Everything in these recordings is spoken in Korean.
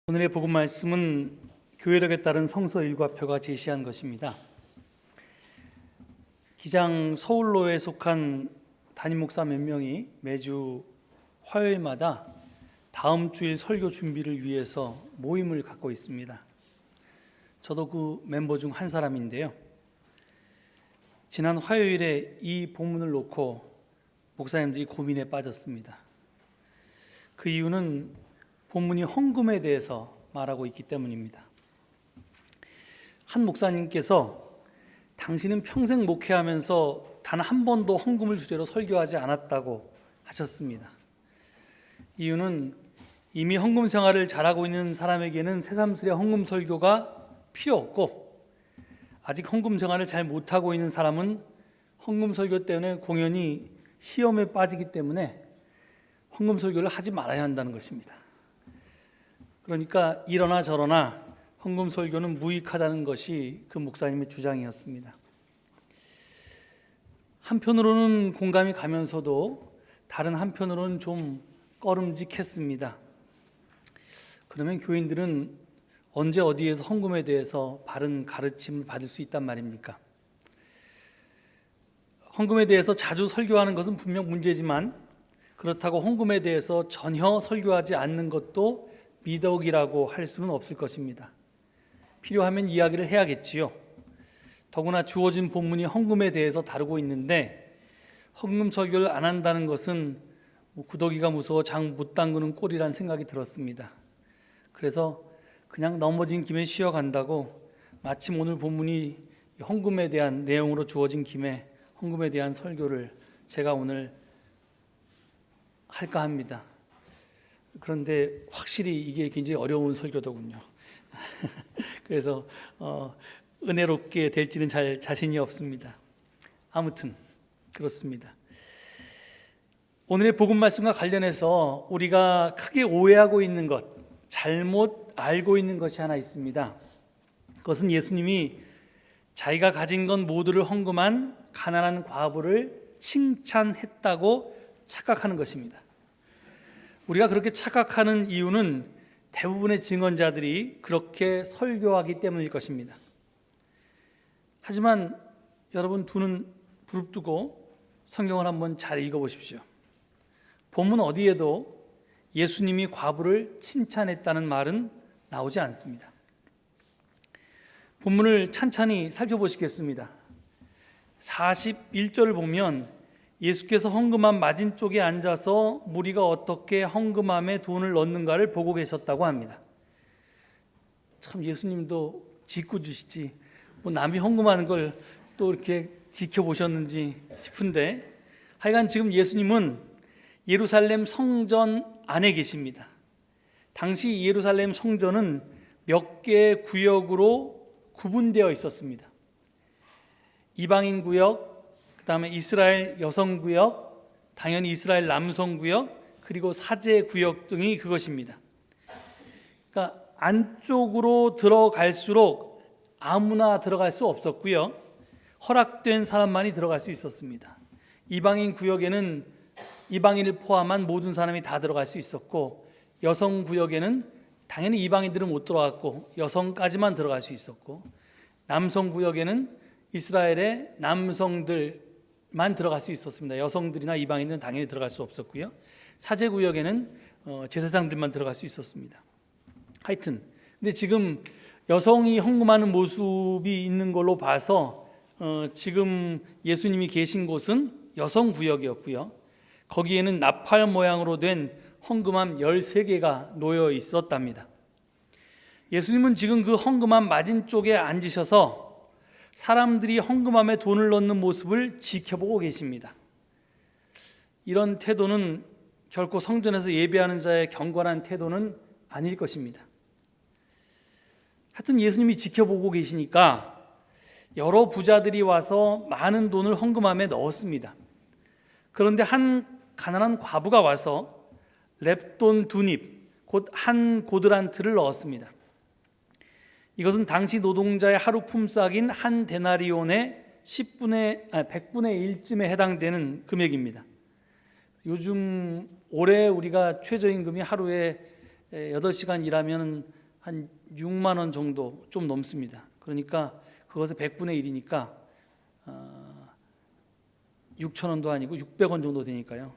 오늘의 복음 말씀은 교회력에 따른 성서 일과표가 제시한 것입니다. 기장 서울로에 속한 담임 목사 몇 명이 매주 화요일마다 다음 주일 설교 준비를 위해서 모임을 갖고 있습니다. 저도 그 멤버 중 한 사람인데요. 지난 화요일에 이 본문을 놓고 목사님들이 고민에 빠졌습니다. 그 이유는 본문이 헌금에 대해서 말하고 있기 때문입니다. 한 목사님께서 당신은 평생 목회하면서 단 한 번도 헌금을 주제로 설교하지 않았다고 하셨습니다. 이유는 이미 헌금 생활을 잘하고 있는 사람에게는 새삼스레 헌금 설교가 필요 없고, 아직 헌금 생활을 잘 못하고 있는 사람은 헌금 설교 때문에 공연히 시험에 빠지기 때문에 헌금 설교를 하지 말아야 한다는 것입니다. 그러니까 이러나 저러나 헌금 설교는 무익하다는 것이 그 목사님의 주장이었습니다. 한편으로는 공감이 가면서도 다른 한편으로는 좀 꺼름직했습니다. 그러면 교인들은 언제 어디에서 헌금에 대해서 바른 가르침을 받을 수 있단 말입니까? 헌금에 대해서 자주 설교하는 것은 분명 문제지만, 그렇다고 헌금에 대해서 전혀 설교하지 않는 것도 미덕이라고 할 수는 없을 것입니다. 필요하면 이야기를 해야겠지요. 더구나 주어진 본문이 헌금에 대해서 다루고 있는데 헌금 설교를 안 한다는 것은 구더기가 무서워 장 못 담그는 꼴이라는 생각이 들었습니다. 그래서 그냥 넘어진 김에 쉬어간다고 마침 오늘 본문이 헌금에 대한 내용으로 주어진 김에 헌금에 대한 설교를 제가 오늘 할까 합니다. 그런데 확실히 이게 굉장히 어려운 설교더군요. 그래서 은혜롭게 될지는 잘 자신이 없습니다. 아무튼 그렇습니다. 오늘의 복음 말씀과 관련해서 우리가 크게 오해하고 있는 것, 잘못 알고 있는 것이 하나 있습니다. 그것은 예수님이 자기가 가진 건 모두를 헌금한 가난한 과부를 칭찬했다고 착각하는 것입니다. 우리가 그렇게 착각하는 이유는 대부분의 증언자들이 그렇게 설교하기 때문일 것입니다. 하지만 여러분 두 눈 부릅뜨고 성경을 한번 잘 읽어보십시오. 본문 어디에도 예수님이 과부를 칭찬했다는 말은 나오지 않습니다. 본문을 찬찬히 살펴보시겠습니다. 41절을 보면 예수께서 헌금함 맞은쪽에 앉아서 무리가 어떻게 헌금함에 돈을 넣는가를 보고 계셨다고 합니다. 참 예수님도 짓궂으시지, 남이 헌금하는 걸 또 이렇게 지켜보셨는지 싶은데, 하여간 지금 예수님은 예루살렘 성전 안에 계십니다. 당시 예루살렘 성전은 몇 개의 구역으로 구분되어 있었습니다. 이방인 구역, 그 다음에 이스라엘 여성 구역, 당연히 이스라엘 남성 구역, 그리고 사제 구역 등이 그것입니다. 그러니까 안쪽으로 들어갈수록 아무나 들어갈 수 없었고요, 허락된 사람만이 들어갈 수 있었습니다. 이방인 구역에는 이방인을 포함한 모든 사람이 다 들어갈 수 있었고, 여성 구역에는 당연히 이방인들은 못 들어갔고 여성까지만 들어갈 수 있었고, 남성 구역에는 이스라엘의 남성들만 들어갈 수 있었습니다. 여성들이나 이방인들은 당연히 들어갈 수 없었고요, 사제 구역에는 제사장들만 들어갈 수 있었습니다. 하여튼 근데 지금 여성이 헌금하는 모습이 있는 걸로 봐서 지금 예수님이 계신 곳은 여성 구역이었고요, 거기에는 나팔 모양으로 된 헌금함 13개가 놓여 있었답니다. 예수님은 지금 그 헌금함 맞은쪽에 앉으셔서 사람들이 헌금함에 돈을 넣는 모습을 지켜보고 계십니다. 이런 태도는 결코 성전에서 예배하는 자의 경건한 태도는 아닐 것입니다. 하여튼 예수님이 지켜보고 계시니까 여러 부자들이 와서 많은 돈을 헌금함에 넣었습니다. 그런데 한 가난한 과부가 와서 렙돈 2닙, 곧 한 고드란트를 넣었습니다. 이것은 당시 노동자의 하루 품삯인 한 데나리온의 100분의 1쯤에 해당되는 금액입니다. 요즘 올해 우리가 최저임금이 하루에 8시간 일하면 한 6만 원 정도 좀 넘습니다. 그러니까 그것의 100분의 1이니까 6천 원도 아니고 600원 정도 되니까요.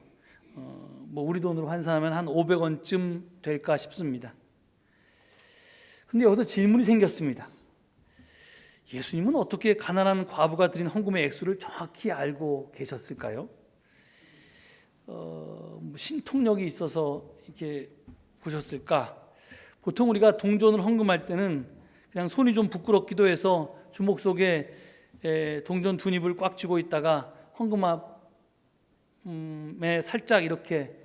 뭐 우리 돈으로 환산하면 한 500원쯤 될까 싶습니다. 근데 여기서 질문이 생겼습니다. 예수님은 어떻게 가난한 과부가 드린 헌금의 액수를 정확히 알고 계셨을까요? 신통력이 있어서 이렇게 보셨을까? 보통 우리가 동전을 헌금할 때는 그냥 손이 좀 부끄럽기도 해서 주먹 속에 동전 두 입을 꽉 쥐고 있다가 헌금함에 살짝 이렇게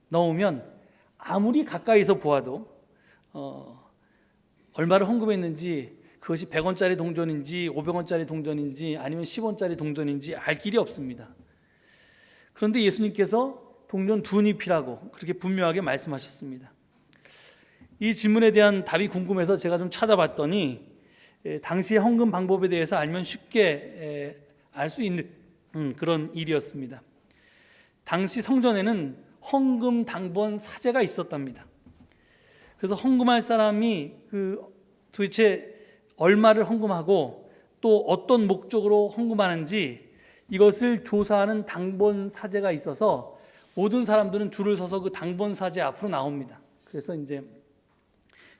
넣으면 아무리 가까이서 보아도 얼마를 헌금했는지, 그것이 100원짜리 동전인지 500원짜리 동전인지 아니면 10원짜리 동전인지 알 길이 없습니다. 그런데 예수님께서 동전 두 잎이라고 그렇게 분명하게 말씀하셨습니다. 이 질문에 대한 답이 궁금해서 제가 좀 찾아봤더니 당시의 헌금 방법에 대해서 알면 쉽게 알 수 있는 그런 일이었습니다. 당시 성전에는 헌금 당번 사제가 있었답니다. 그래서 헌금할 사람이 도대체 얼마를 헌금하고 또 어떤 목적으로 헌금하는지 이것을 조사하는 당번 사제가 있어서 모든 사람들은 줄을 서서 그 당번 사제 앞으로 나옵니다. 그래서 이제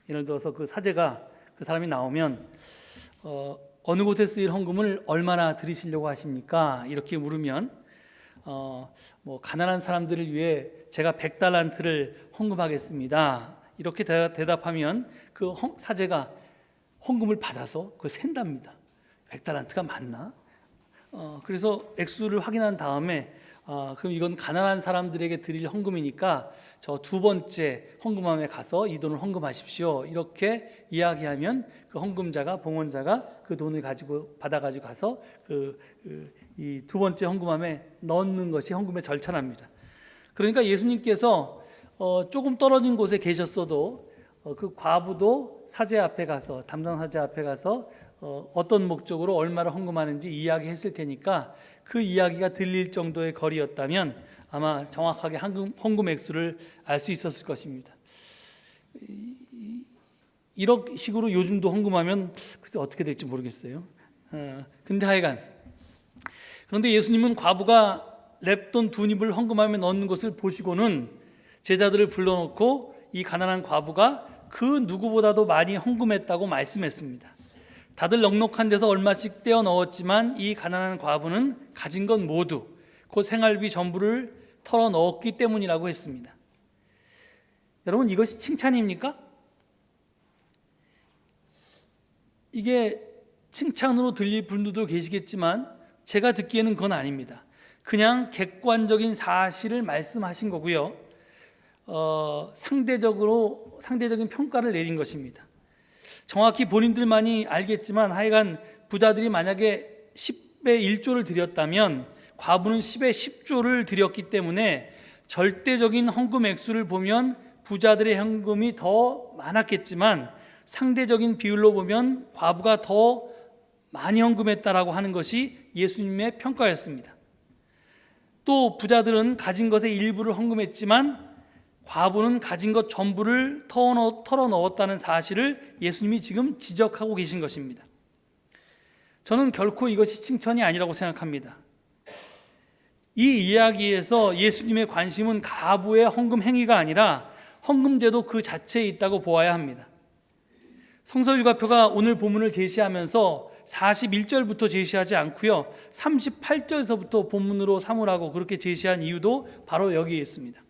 예를 들어서 그 사제가 그 사람이 나오면 어느 곳에 쓰일 헌금을 얼마나 드리시려고 하십니까? 이렇게 물으면 뭐 가난한 사람들을 위해 제가 100달란트를 헌금하겠습니다. 이렇게 대답하면 그 사제가 헌금을 받아서 그걸 센답니다. 100달란트가 맞나? 그래서 액수를 확인한 다음에 그럼 이건 가난한 사람들에게 드릴 헌금이니까 저 두 번째 헌금함에 가서 이 돈을 헌금하십시오. 이렇게 이야기하면 그 헌금자가 봉헌자가 그 돈을 받아가지고 가서 이 두 번째 헌금함에 넣는 것이 헌금의 절차랍니다. 그러니까 예수님께서 조금 떨어진 곳에 계셨어도 그 과부도 사제 앞에 가서 담당 사제 앞에 가서 어떤 목적으로 얼마를 헌금하는지 이야기했을 테니까 그 이야기가 들릴 정도의 거리였다면 아마 정확하게 헌금 액수를 알 수 있었을 것입니다. 이런 식으로 요즘도 헌금하면 글쎄 어떻게 될지 모르겠어요. 근데 하여간 그런데 예수님은 과부가 랩돈 두 입을 헌금함에 넣는 것을 보시고는 제자들을 불러놓고 이 가난한 과부가 그 누구보다도 많이 헌금했다고 말씀했습니다. 다들 넉넉한 데서 얼마씩 떼어 넣었지만 이 가난한 과부는 가진 건 모두 그 생활비 전부를 털어 넣었기 때문이라고 했습니다. 여러분, 이것이 칭찬입니까? 이게 칭찬으로 들릴 분들도 계시겠지만 제가 듣기에는 그건 아닙니다. 그냥 객관적인 사실을 말씀하신 거고요. 상대적인 평가를 내린 것입니다. 정확히 본인들만이 알겠지만 하여간 부자들이 만약에 10배 1조를 드렸다면 과부는 10에 10조를 드렸기 때문에 절대적인 헌금 액수를 보면 부자들의 헌금이 더 많았겠지만 상대적인 비율로 보면 과부가 더 많이 헌금했다라고 하는 것이 예수님의 평가였습니다. 또 부자들은 가진 것의 일부를 헌금했지만 과부는 가진 것 전부를 털어 넣었다는 사실을 예수님이 지금 지적하고 계신 것입니다. 저는 결코 이것이 칭찬이 아니라고 생각합니다. 이 이야기에서 예수님의 관심은 과부의 헌금 행위가 아니라 헌금제도 그 자체에 있다고 보아야 합니다. 성서율가표가 오늘 본문을 제시하면서 41절부터 제시하지 않고요 38절에서부터 본문으로 삼으라고 그렇게 제시한 이유도 바로 여기에 있습니다.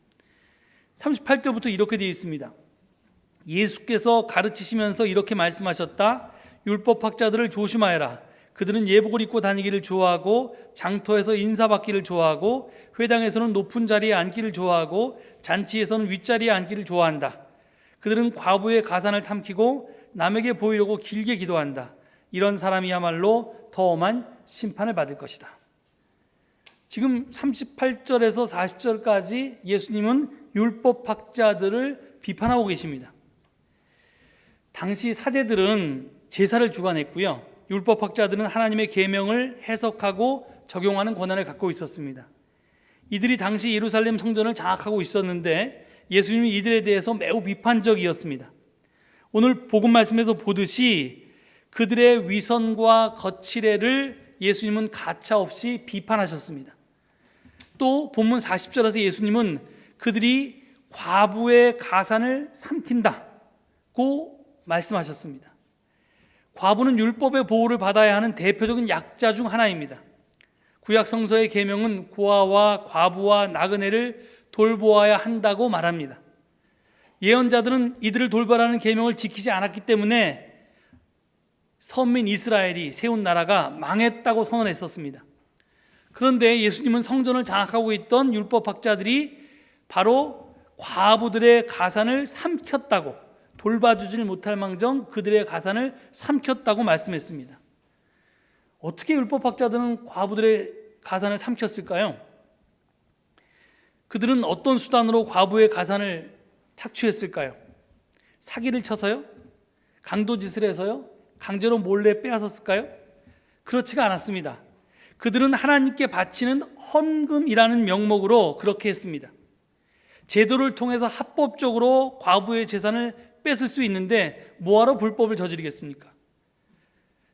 38절부터 이렇게 되어 있습니다. 예수께서 가르치시면서 이렇게 말씀하셨다. 율법학자들을 조심하여라. 그들은 예복을 입고 다니기를 좋아하고 장터에서 인사받기를 좋아하고 회당에서는 높은 자리에 앉기를 좋아하고 잔치에서는 윗자리에 앉기를 좋아한다. 그들은 과부의 가산을 삼키고 남에게 보이려고 길게 기도한다. 이런 사람이야말로 더 엄한 심판을 받을 것이다. 지금 38절에서 40절까지 예수님은 율법학자들을 비판하고 계십니다. 당시 사제들은 제사를 주관했고요. 율법학자들은 하나님의 계명을 해석하고 적용하는 권한을 갖고 있었습니다. 이들이 당시 예루살렘 성전을 장악하고 있었는데 예수님이 이들에 대해서 매우 비판적이었습니다. 오늘 복음 말씀에서 보듯이 그들의 위선과 거칠애를 예수님은 가차없이 비판하셨습니다. 또 본문 40절에서 예수님은 그들이 과부의 가산을 삼킨다고 말씀하셨습니다. 과부는 율법의 보호를 받아야 하는 대표적인 약자 중 하나입니다. 구약 성서의 계명은 고아와 과부와 나그네를 돌보아야 한다고 말합니다. 예언자들은 이들을 돌보라는 계명을 지키지 않았기 때문에 선민 이스라엘이 세운 나라가 망했다고 선언했었습니다. 그런데 예수님은 성전을 장악하고 있던 율법학자들이 바로 과부들의 가산을 삼켰다고, 돌봐주질 못할 망정 그들의 가산을 삼켰다고 말씀했습니다. 어떻게 율법학자들은 과부들의 가산을 삼켰을까요? 그들은 어떤 수단으로 과부의 가산을 착취했을까요? 사기를 쳐서요? 강도짓을 해서요? 강제로 몰래 빼앗았을까요? 그렇지가 않았습니다. 그들은 하나님께 바치는 헌금이라는 명목으로 그렇게 했습니다. 제도를 통해서 합법적으로 과부의 재산을 뺏을 수 있는데 뭐하러 불법을 저지르겠습니까?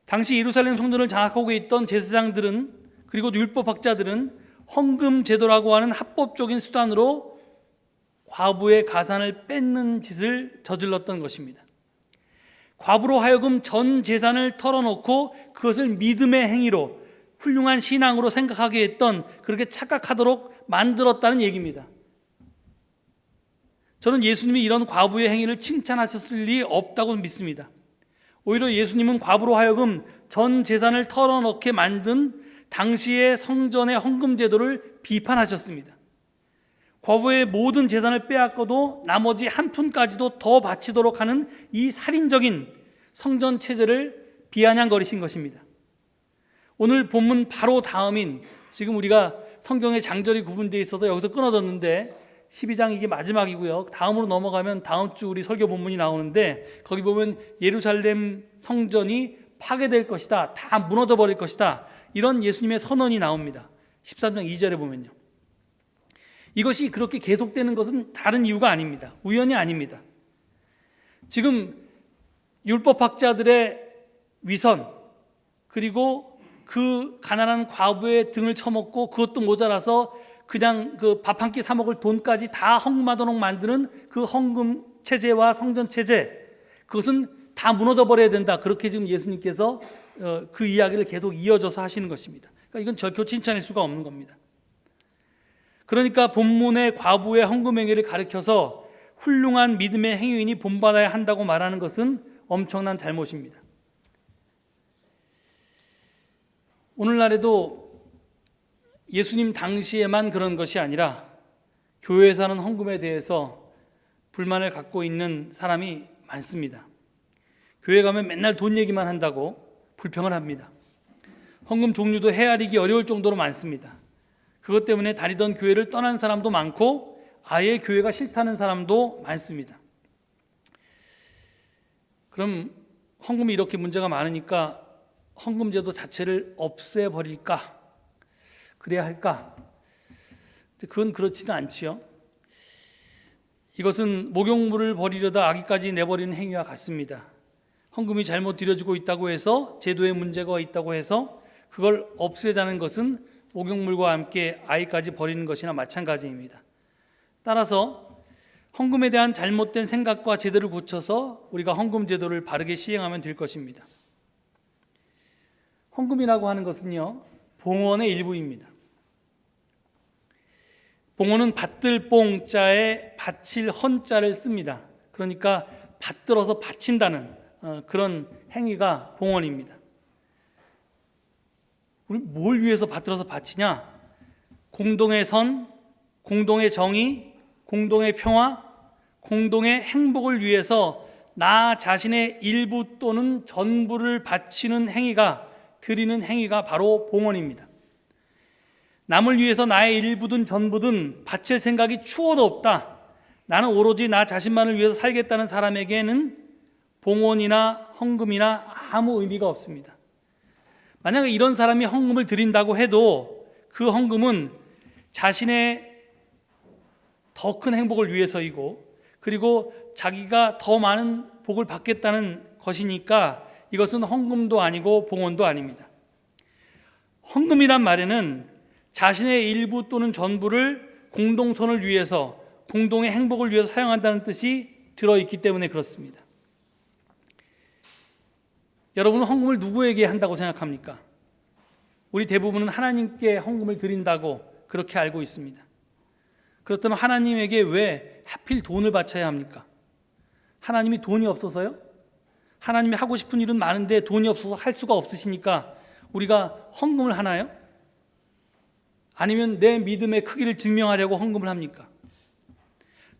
당시 예루살렘 성전을 장악하고 있던 제사장들은, 그리고 율법학자들은 헌금 제도라고 하는 합법적인 수단으로 과부의 가산을 뺏는 짓을 저질렀던 것입니다. 과부로 하여금 전 재산을 털어놓고 그것을 믿음의 행위로, 훌륭한 신앙으로 생각하게 했던, 그렇게 착각하도록 만들었다는 얘기입니다. 저는 예수님이 이런 과부의 행위를 칭찬하셨을 리 없다고 믿습니다. 오히려 예수님은 과부로 하여금 전 재산을 털어넣게 만든 당시의 성전의 헌금 제도를 비판하셨습니다. 과부의 모든 재산을 빼앗고도 나머지 한 푼까지도 더 바치도록 하는 이 살인적인 성전 체제를 비아냥거리신 것입니다. 오늘 본문 바로 다음인, 지금 우리가 성경의 장절이 구분되어 있어서 여기서 끊어졌는데 12장 이게 마지막이고요. 다음으로 넘어가면 다음 주 우리 설교 본문이 나오는데, 거기 보면 예루살렘 성전이 파괴될 것이다, 다 무너져 버릴 것이다, 이런 예수님의 선언이 나옵니다. 13장 2절에 보면요. 이것이 그렇게 계속되는 것은 다른 이유가 아닙니다. 우연이 아닙니다. 지금 율법학자들의 위선, 그리고 그 가난한 과부의 등을 쳐먹고 그것도 모자라서 그냥 그 밥 한 끼 사 먹을 돈까지 다 헌금하도록 만드는 그 헌금 체제와 성전 체제, 그것은 다 무너져 버려야 된다, 그렇게 지금 예수님께서 그 이야기를 계속 이어져서 하시는 것입니다. 그러니까 이건 절대 칭찬할 수가 없는 겁니다. 그러니까 본문의 과부의 헌금 행위를 가리켜서 훌륭한 믿음의 행위인이 본받아야 한다고 말하는 것은 엄청난 잘못입니다. 오늘날에도 예수님 당시에만 그런 것이 아니라 교회에서 하는 헌금에 대해서 불만을 갖고 있는 사람이 많습니다. 교회 가면 맨날 돈 얘기만 한다고 불평을 합니다. 헌금 종류도 헤아리기 어려울 정도로 많습니다. 그것 때문에 다니던 교회를 떠난 사람도 많고 아예 교회가 싫다는 사람도 많습니다. 그럼 헌금이 이렇게 문제가 많으니까 헌금제도 자체를 없애버릴까? 그래야 할까? 그건 그렇지는 않지요. 이것은 목욕물을 버리려다 아기까지 내버리는 행위와 같습니다. 헌금이 잘못 들여지고 있다고 해서, 제도에 문제가 있다고 해서 그걸 없애자는 것은 목욕물과 함께 아이까지 버리는 것이나 마찬가지입니다. 따라서 헌금에 대한 잘못된 생각과 제도를 고쳐서 우리가 헌금 제도를 바르게 시행하면 될 것입니다. 헌금이라고 하는 것은요, 봉헌의 일부입니다. 봉헌은 받들 봉자에 바칠 헌자를 씁니다. 그러니까 받들어서 바친다는 그런 행위가 봉헌입니다. 우리 뭘 위해서 받들어서 바치냐? 공동의 선, 공동의 정의, 공동의 평화, 공동의 행복을 위해서 나 자신의 일부 또는 전부를 바치는 행위가, 드리는 행위가 바로 봉헌입니다. 남을 위해서 나의 일부든 전부든 바칠 생각이 추호도 없다, 나는 오로지 나 자신만을 위해서 살겠다는 사람에게는 봉헌이나 헌금이나 아무 의미가 없습니다. 만약에 이런 사람이 헌금을 드린다고 해도 그 헌금은 자신의 더 큰 행복을 위해서이고, 그리고 자기가 더 많은 복을 받겠다는 것이니까 이것은 헌금도 아니고 봉헌도 아닙니다. 헌금이란 말에는 자신의 일부 또는 전부를 공동선을 위해서, 공동의 행복을 위해서 사용한다는 뜻이 들어있기 때문에 그렇습니다. 여러분은 헌금을 누구에게 한다고 생각합니까? 우리 대부분은 하나님께 헌금을 드린다고 그렇게 알고 있습니다. 그렇다면 하나님에게 왜 하필 돈을 바쳐야 합니까? 하나님이 돈이 없어서요? 하나님이 하고 싶은 일은 많은데 돈이 없어서 할 수가 없으시니까 우리가 헌금을 하나요? 아니면 내 믿음의 크기를 증명하려고 헌금을 합니까?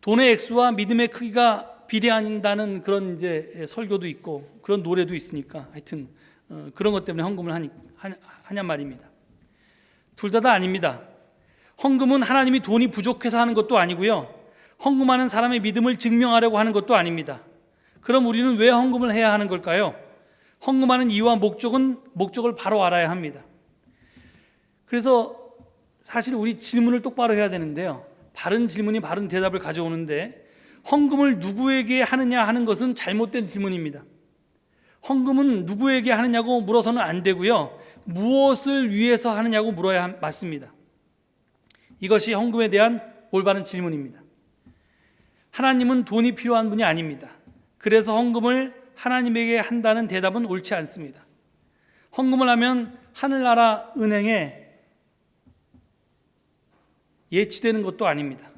돈의 액수와 믿음의 크기가 비례한다는 그런 이제 설교도 있고 그런 노래도 있으니까 하여튼 그런 것 때문에 헌금을 하냐 말입니다. 둘 다 아닙니다. 헌금은 하나님이 돈이 부족해서 하는 것도 아니고요, 헌금하는 사람의 믿음을 증명하려고 하는 것도 아닙니다. 그럼 우리는 왜 헌금을 해야 하는 걸까요? 헌금하는 이유와 목적을 바로 알아야 합니다. 그래서 사실 우리 질문을 똑바로 해야 되는데요, 바른 질문이 바른 대답을 가져오는데 헌금을 누구에게 하느냐 하는 것은 잘못된 질문입니다. 헌금은 누구에게 하느냐고 물어서는 안 되고요, 무엇을 위해서 하느냐고 물어야 맞습니다. 이것이 헌금에 대한 올바른 질문입니다. 하나님은 돈이 필요한 분이 아닙니다. 그래서 헌금을 하나님에게 한다는 대답은 옳지 않습니다. 헌금을 하면 하늘나라 은행에 예치되는 것도 아닙니다.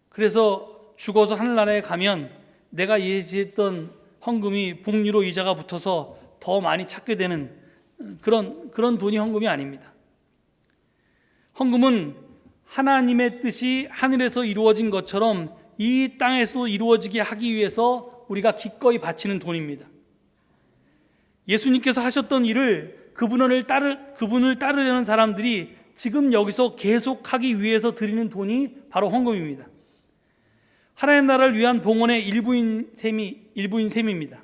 그래서 죽어서 하늘나라에 가면 내가 예치했던 헌금이 복리로 이자가 붙어서 더 많이 찾게 되는 그런 돈이 헌금이 아닙니다. 헌금은 하나님의 뜻이 하늘에서 이루어진 것처럼 이 땅에서 이루어지게 하기 위해서 우리가 기꺼이 바치는 돈입니다. 예수님께서 하셨던 일을 그분을 따르려는 사람들이 지금 여기서 계속하기 위해서 드리는 돈이 바로 헌금입니다. 하나님 나라를 위한 봉헌의 일부인 셈입니다.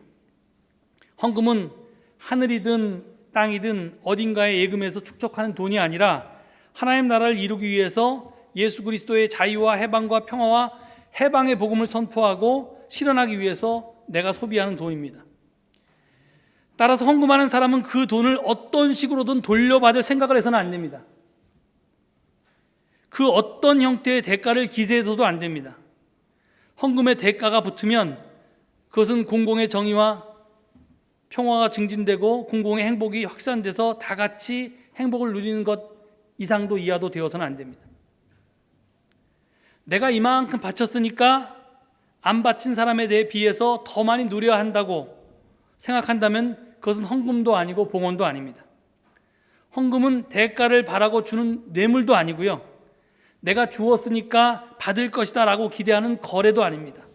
헌금은 하늘이든 땅이든 어딘가에 예금해서 축적하는 돈이 아니라 하나님 나라를 이루기 위해서 예수 그리스도의 자유와 해방과 평화와 해방의 복음을 선포하고 실현하기 위해서 내가 소비하는 돈입니다. 따라서 헌금하는 사람은 그 돈을 어떤 식으로든 돌려받을 생각을 해서는 안 됩니다. 그 어떤 형태의 대가를 기대해서도 안 됩니다. 헌금의 대가가 붙으면 그것은 공공의 정의와 평화가 증진되고 공공의 행복이 확산돼서 다 같이 행복을 누리는 것 이상도 이하도 되어서는 안 됩니다. 내가 이만큼 바쳤으니까 안 바친 사람에 대해 비해서 더 많이 누려야 한다고 생각한다면 그것은 헌금도 아니고 봉헌도 아닙니다. 헌금은 대가를 바라고 주는 뇌물도 아니고요, 내가 주었으니까 받을 것이다 라고 기대하는 거래도 아닙니다.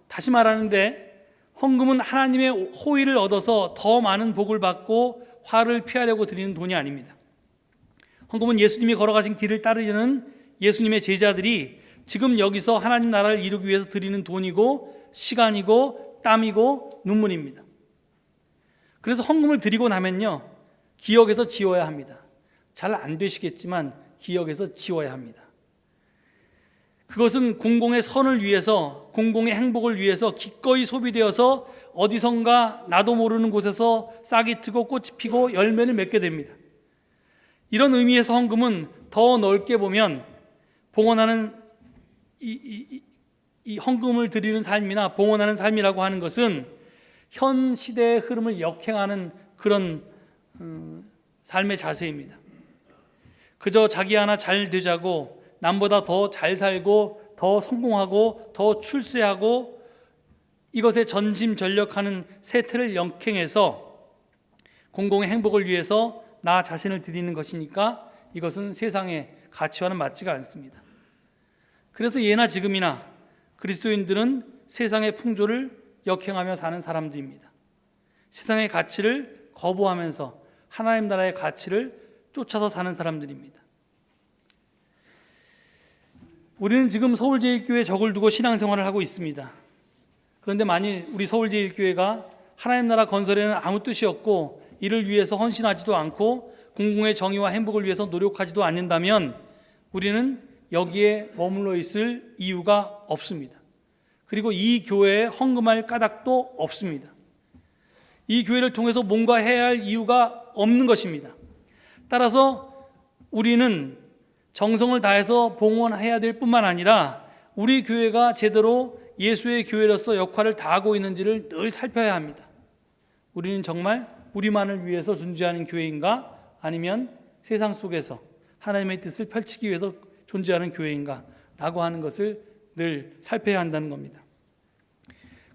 다시 말하는데 헌금은 하나님의 호의를 얻어서 더 많은 복을 받고 화를 피하려고 드리는 돈이 아닙니다. 헌금은 예수님이 걸어가신 길을 따르려는 예수님의 제자들이 지금 여기서 하나님 나라를 이루기 위해서 드리는 돈이고 시간이고 땀이고 눈물입니다. 그래서 헌금을 드리고 나면요, 기억에서 지워야 합니다. 잘 안 되시겠지만 기억에서 지워야 합니다. 그것은 공공의 선을 위해서, 공공의 행복을 위해서 기꺼이 소비되어서 어디선가 나도 모르는 곳에서 싹이 트고 꽃이 피고 열매를 맺게 됩니다. 이런 의미에서 헌금은 더 넓게 보면 봉헌하는 이 헌금을 드리는 삶이나 봉헌하는 삶이라고 하는 것은 현 시대의 흐름을 역행하는 그런 삶의 자세입니다. 그저 자기 하나 잘 되자고, 남보다 더 잘 살고 더 성공하고 더 출세하고 이것에 전심전력하는 세태를 역행해서 공공의 행복을 위해서 나 자신을 드리는 것이니까 이것은 세상의 가치와는 맞지가 않습니다. 그래서 예나 지금이나 그리스도인들은 세상의 풍조를 역행하며 사는 사람들입니다. 세상의 가치를 거부하면서 하나님 나라의 가치를 쫓아서 사는 사람들입니다. 우리는 지금 서울제일교회에 적을 두고 신앙생활을 하고 있습니다. 그런데 만일 우리 서울제일교회가 하나님 나라 건설에는 아무 뜻이 없고 이를 위해서 헌신하지도 않고 공공의 정의와 행복을 위해서 노력하지도 않는다면 우리는 여기에 머물러 있을 이유가 없습니다. 그리고 이 교회에 헌금할 까닭도 없습니다. 이 교회를 통해서 뭔가 해야 할 이유가 없는 것입니다. 따라서 우리는 정성을 다해서 봉헌해야 될 뿐만 아니라 우리 교회가 제대로 예수의 교회로서 역할을 다하고 있는지를 늘 살펴야 합니다. 우리는 정말 우리만을 위해서 존재하는 교회인가, 아니면 세상 속에서 하나님의 뜻을 펼치기 위해서 존재하는 교회인가 라고 하는 것을 늘 살펴야 한다는 겁니다.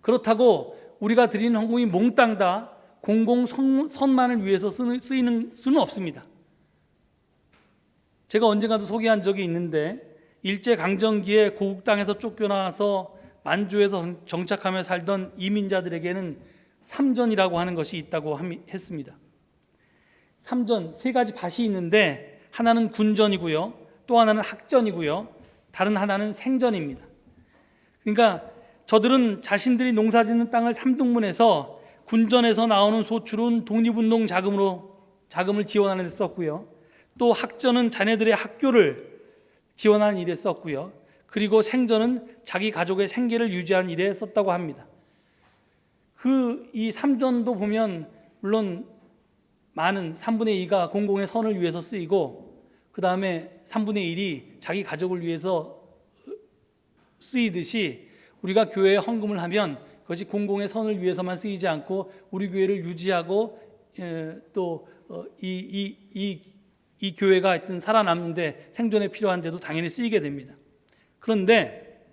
그렇다고 우리가 드리는 헌금이 몽땅 다 공공선만을 위해서 쓰이는 수는 없습니다. 제가 언젠가도 소개한 적이 있는데, 일제강점기에 고국 땅에서 쫓겨나와서 만주에서 정착하며 살던 이민자들에게는 삼전이라고 하는 것이 있다고 했습니다. 삼전, 세 가지 밭이 있는데 하나는 군전이고요, 또 하나는 학전이고요, 다른 하나는 생전입니다. 그러니까 저들은 자신들이 농사짓는 땅을 3등분해서 군전에서 나오는 소출은 독립운동 자금을 지원하는 데 썼고요, 또 학전은 자네들의 학교를 지원하는 일에 썼고요, 그리고 생전은 자기 가족의 생계를 유지하는 일에 썼다고 합니다. 이 3전도 보면 물론 많은 3분의 2가 공공의 선을 위해서 쓰이고, 그 다음에 3분의 1이 자기 가족을 위해서 쓰이듯이 우리가 교회에 헌금을 하면 그것이 공공의 선을 위해서만 쓰이지 않고 우리 교회를 유지하고 또 이 교회가 하여튼 살아남는데 생존에 필요한 데도 당연히 쓰이게 됩니다. 그런데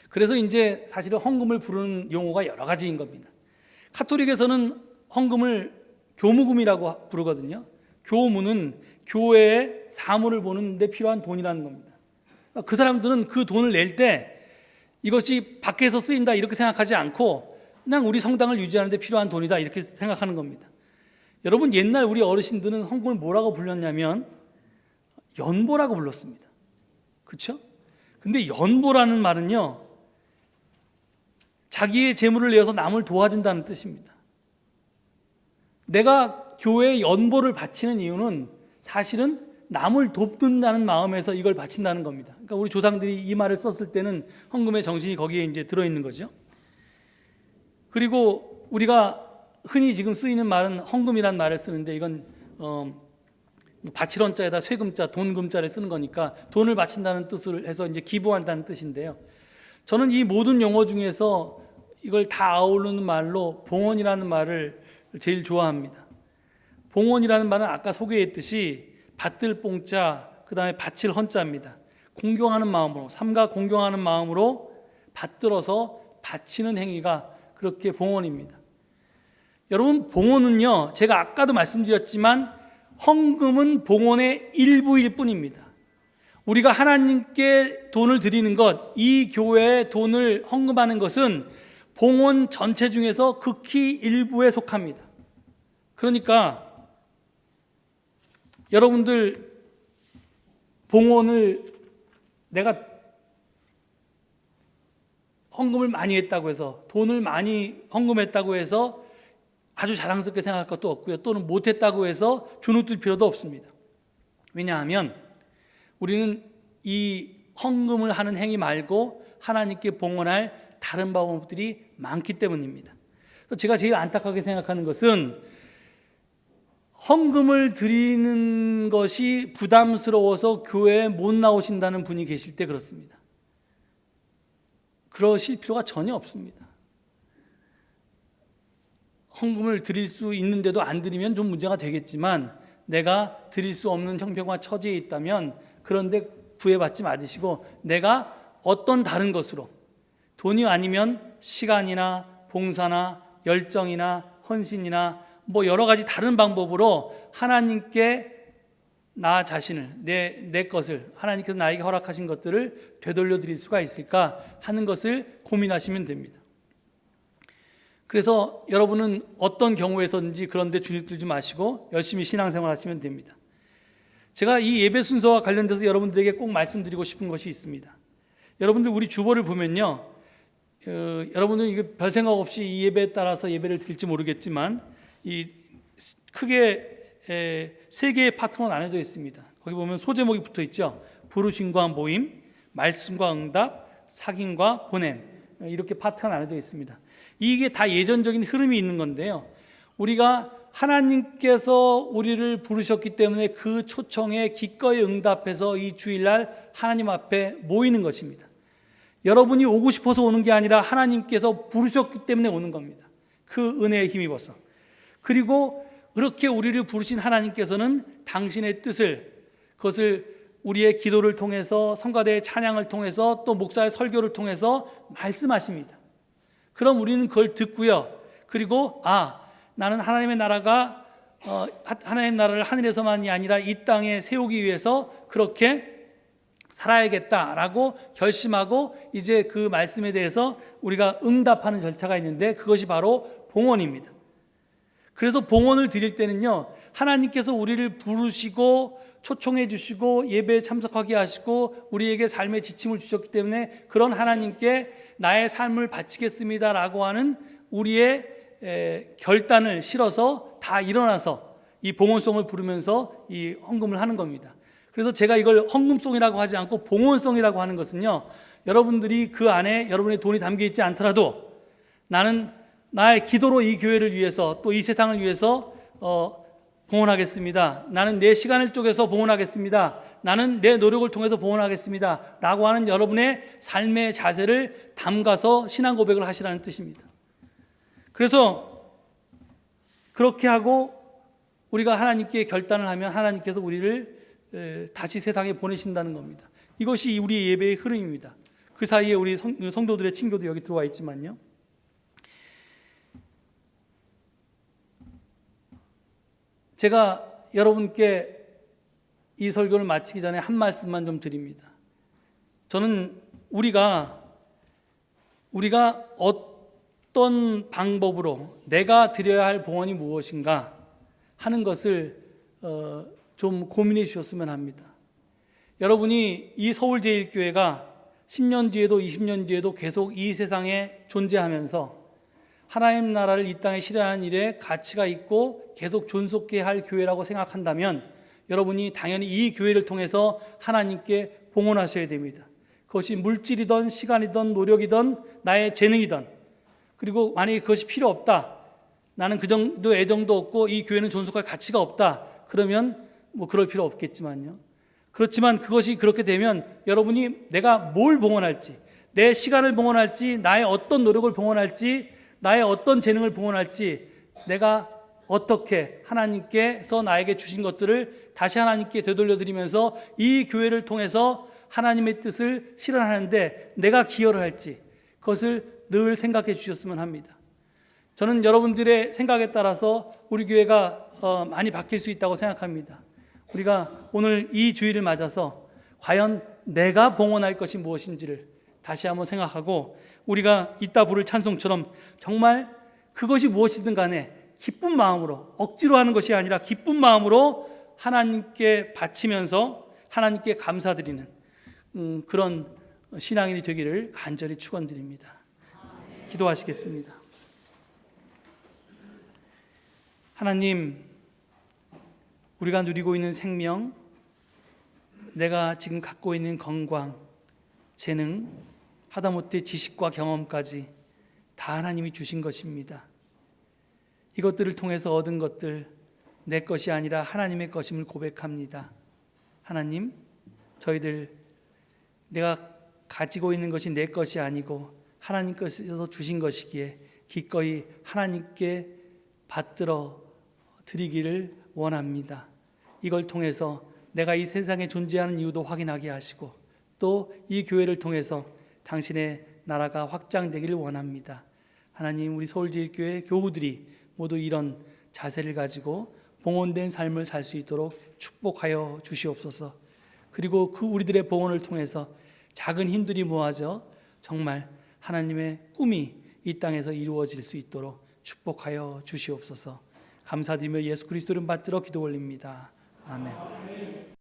그래서 이제 사실은 헌금을 부르는 용어가 여러 가지인 겁니다. 카톨릭에서는 헌금을 교무금이라고 부르거든요. 교무는 교회의 사물을 보는 데 필요한 돈이라는 겁니다. 그 사람들은 그 돈을 낼 때 이것이 밖에서 쓰인다 이렇게 생각하지 않고 그냥 우리 성당을 유지하는 데 필요한 돈이다 이렇게 생각하는 겁니다. 여러분, 옛날 우리 어르신들은 헌금을 뭐라고 불렀냐면 연보라고 불렀습니다. 그렇죠? 근데 연보라는 말은요, 자기의 재물을 내어서 남을 도와준다는 뜻입니다. 내가 교회에 연보를 바치는 이유는 사실은 남을 돕는다는 마음에서 이걸 바친다는 겁니다. 그러니까 우리 조상들이 이 말을 썼을 때는 헌금의 정신이 거기에 이제 들어있는 거죠. 그리고 우리가 흔히 지금 쓰이는 말은 헌금이란 말을 쓰는데, 이건 바칠원자에다 쇠금자, 돈금자를 쓰는 거니까 돈을 바친다는 뜻을 해서 이제 기부한다는 뜻인데요. 저는 이 모든 용어 중에서 이걸 다 아우르는 말로 봉헌이라는 말을 제일 좋아합니다. 봉헌이라는 말은 아까 소개했듯이 받들 봉자, 그 다음에 바칠 헌자입니다. 공경하는 마음으로, 삼가 공경하는 마음으로 받들어서 바치는 행위가 그렇게 봉헌입니다. 여러분, 봉헌은요, 제가 아까도 말씀드렸지만 헌금은 봉헌의 일부일 뿐입니다. 우리가 하나님께 돈을 드리는 것, 이 교회에 돈을 헌금하는 것은 봉헌 전체 중에서 극히 일부에 속합니다. 그러니까 여러분들 봉헌을 내가 헌금을 많이 했다고 해서, 돈을 많이 헌금했다고 해서 아주 자랑스럽게 생각할 것도 없고요, 또는 못했다고 해서 주눅들 필요도 없습니다. 왜냐하면 우리는 이 헌금을 하는 행위 말고 하나님께 봉헌할 다른 방법들이 많기 때문입니다. 제가 제일 안타깝게 생각하는 것은 헌금을 드리는 것이 부담스러워서 교회에 못 나오신다는 분이 계실 때 그렇습니다. 그러실 필요가 전혀 없습니다. 헌금을 드릴 수 있는데도 안 드리면 좀 문제가 되겠지만, 내가 드릴 수 없는 형편과 처지에 있다면 그런데 구애받지 마시고, 내가 어떤 다른 것으로, 돈이 아니면 시간이나 봉사나 열정이나 헌신이나 뭐 여러 가지 다른 방법으로 하나님께 나 자신을, 내 것을, 하나님께서 나에게 허락하신 것들을 되돌려 드릴 수가 있을까 하는 것을 고민하시면 됩니다. 그래서 여러분은 어떤 경우에서든지 그런 데 주눅 들지 마시고 열심히 신앙생활 하시면 됩니다. 제가 이 예배 순서와 관련돼서 여러분들에게 꼭 말씀드리고 싶은 것이 있습니다. 여러분들 우리 주보를 보면요, 여러분들은 이거 별 생각 없이 이 예배에 따라서 예배를 드릴지 모르겠지만, 이 크게 세 개의 파트로 나눠져 있습니다. 거기 보면 소제목이 붙어 있죠. 부르심과 모임, 말씀과 응답, 사귐과 보냄, 이렇게 파트가 나눠져 있습니다. 이게 다 예전적인 흐름이 있는 건데요, 우리가 하나님께서 우리를 부르셨기 때문에 그 초청에 기꺼이 응답해서 이 주일날 하나님 앞에 모이는 것입니다. 여러분이 오고 싶어서 오는 게 아니라 하나님께서 부르셨기 때문에 오는 겁니다. 그 은혜에 힘입어서. 그리고 그렇게 우리를 부르신 하나님께서는 당신의 뜻을, 그것을 우리의 기도를 통해서, 성가대의 찬양을 통해서, 또 목사의 설교를 통해서 말씀하십니다. 그럼 우리는 그걸 듣고요, 그리고 나는 하나님의 나라가 하나님의 나라를 하늘에서만이 아니라 이 땅에 세우기 위해서 그렇게 살아야겠다라고 결심하고 이제 그 말씀에 대해서 우리가 응답하는 절차가 있는데, 그것이 바로 봉헌입니다. 그래서 봉헌을 드릴 때는요, 하나님께서 우리를 부르시고 초청해 주시고 예배에 참석하게 하시고 우리에게 삶의 지침을 주셨기 때문에 그런 하나님께 나의 삶을 바치겠습니다라고 하는 우리의 결단을 실어서 다 일어나서 이 봉헌송을 부르면서 이 헌금을 하는 겁니다. 그래서 제가 이걸 헌금송이라고 하지 않고 봉헌송이라고 하는 것은요, 여러분들이 그 안에 여러분의 돈이 담겨 있지 않더라도 나는 나의 기도로 이 교회를 위해서, 또 이 세상을 위해서 봉헌하겠습니다, 나는 내 시간을 쪼개서 봉헌하겠습니다, 나는 내 노력을 통해서 봉헌하겠습니다 라고 하는 여러분의 삶의 자세를 담가서 신앙 고백을 하시라는 뜻입니다. 그래서 그렇게 하고 우리가 하나님께 결단을 하면 하나님께서 우리를 다시 세상에 보내신다는 겁니다. 이것이 우리 예배의 흐름입니다. 그 사이에 우리 성도들의 친교도 여기 들어와 있지만요, 제가 여러분께 이 설교를 마치기 전에 한 말씀만 좀 드립니다. 저는 우리가 어떤 방법으로 내가 드려야 할 봉헌이 무엇인가 하는 것을 좀 고민해 주셨으면 합니다. 여러분이 이 서울제일교회가 10년 뒤에도 20년 뒤에도 계속 이 세상에 존재하면서 하나님 나라를 이 땅에 실현하는 일에 가치가 있고 계속 존속해야 할 교회라고 생각한다면 여러분이 당연히 이 교회를 통해서 하나님께 봉헌하셔야 됩니다. 그것이 물질이든 시간이든 노력이든 나의 재능이든, 그리고 만약에 그것이 필요 없다, 나는 그 정도 애정도 없고 이 교회는 존속할 가치가 없다, 그러면 뭐 그럴 필요 없겠지만요, 그렇지만 그것이 그렇게 되면 여러분이 내가 뭘 봉헌할지, 내 시간을 봉헌할지, 나의 어떤 노력을 봉헌할지, 나의 어떤 재능을 봉헌할지, 내가 어떻게 하나님께서 나에게 주신 것들을 다시 하나님께 되돌려드리면서 이 교회를 통해서 하나님의 뜻을 실현하는데 내가 기여를 할지, 그것을 늘 생각해 주셨으면 합니다. 저는 여러분들의 생각에 따라서 우리 교회가 많이 바뀔 수 있다고 생각합니다. 우리가 오늘 이 주일을 맞아서 과연 내가 봉헌할 것이 무엇인지를 다시 한번 생각하고, 우리가 이따 부를 찬송처럼 정말 그것이 무엇이든 간에 기쁜 마음으로, 억지로 하는 것이 아니라 기쁜 마음으로 하나님께 바치면서 하나님께 감사드리는 그런 신앙인이 되기를 간절히 축원드립니다. 기도하시겠습니다. 하나님, 우리가 누리고 있는 생명, 내가 지금 갖고 있는 건강, 재능, 하다못해 지식과 경험까지 다 하나님이 주신 것입니다. 이것들을 통해서 얻은 것들 내 것이 아니라 하나님의 것임을 고백합니다. 하나님, 저희들 내가 가지고 있는 것이 내 것이 아니고 하나님께서 주신 것이기에 기꺼이 하나님께 받들어 드리기를 원합니다. 이걸 통해서 내가 이 세상에 존재하는 이유도 확인하게 하시고 또 이 교회를 통해서 당신의 나라가 확장되기를 원합니다. 하나님, 우리 서울제일교회 교우들이 모두 이런 자세를 가지고 봉헌된 삶을 살 수 있도록 축복하여 주시옵소서. 그리고 그 우리들의 봉헌을 통해서 작은 힘들이 모아져 정말 하나님의 꿈이 이 땅에서 이루어질 수 있도록 축복하여 주시옵소서. 감사드리며 예수 그리스도 이름 받들어 기도 올립니다. 아멘.